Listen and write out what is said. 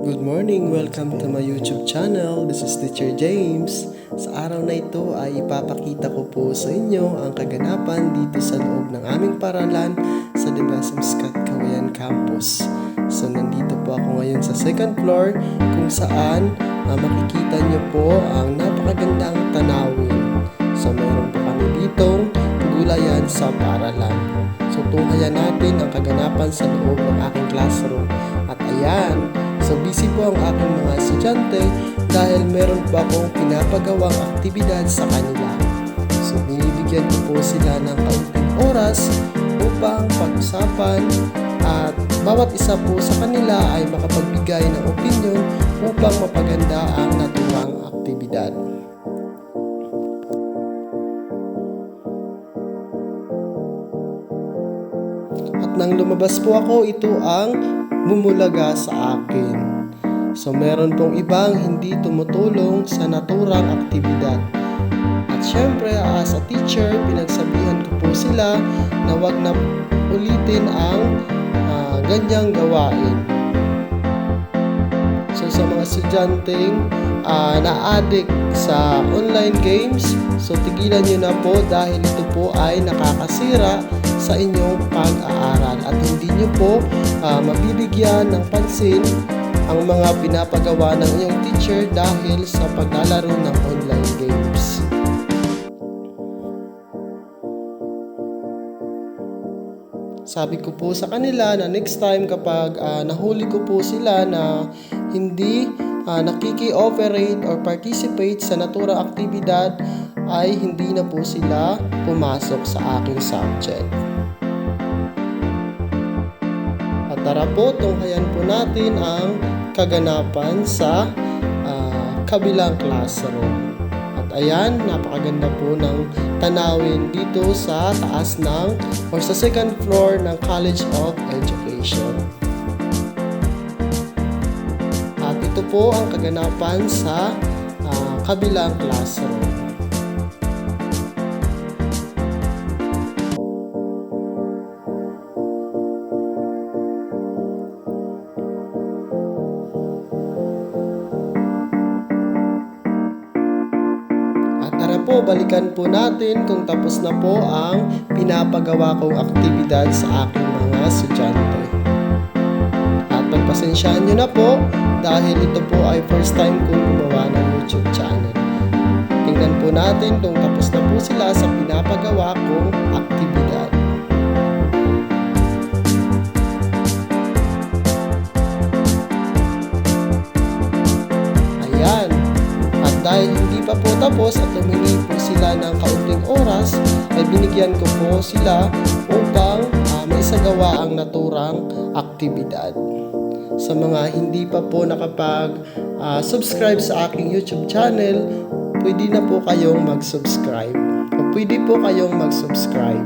Good morning! Welcome to my YouTube channel. This is Teacher James. Sa araw na ito ay ipapakita ko po sa inyo ang kaganapan dito sa loob ng aming paaralan sa Dibasimskat Cauayan Campus. So nandito po ako ngayon sa second floor kung saan makikita nyo po ang napakagandang tanawin. So meron po kami ditong gulayan sa paaralan. So tunghayan natin ang kaganapan sa loob ng aking classroom. At ayan, so busy po ang aking mga estudyante dahil meron po akong pinapagawang aktibidad sa kanila. So binibigyan ko po sila ng kaunting oras upang pag-usapan at bawat isa po sa kanila ay makapagbigay ng opinyon upang mapaganda ang naturang aktibidad. At nang lumabas po ako, ito ang bumulaga sa akin. So meron pong ibang hindi tumutulong sa naturang aktibidad. At syempre, as a teacher, pinagsabihan ko po sila na wag na ulitin ang ganyang gawain. So sa mga estudyanteng na-addict sa online games, so tigilan nyo na po dahil ito po ay nakakasira sa inyong pag-aaral at hindi nyo po mabibigyan ng pansin ang mga pinapagawa ng inyong teacher dahil sa paglalaro ng online games. Sabi ko po sa kanila na next time kapag nahuli ko po sila na hindi nakiki-operate or participate sa naturang aktibidad ay hindi na po sila pumasok sa aking subject. At tara po, tunghayan po natin ang kaganapan sa kabilang classroom. At ayan, napakaganda po ng tanawin dito sa taas ng or sa second floor ng College of Education. At ito po ang kaganapan sa kabilang classroom. Tara po, balikan po natin kung tapos na po ang pinapagawa kong aktibidad sa aking mga estudyante. At pagpasensyaan nyo na po dahil ito po ay first time kong gumawa ng YouTube channel. Tingnan po natin kung tapos na po sila sa pinapagawa kong aktibidad. Ayan. At dahil hindi pa po tapos at humingi po sila ng kaunting oras, ay binigyan ko po sila upang maisagawa ang naturang aktibidad. Sa mga hindi pa po nakapag-subscribe sa aking YouTube channel, pwede na po kayong mag-subscribe o pwede po kayong mag-subscribe.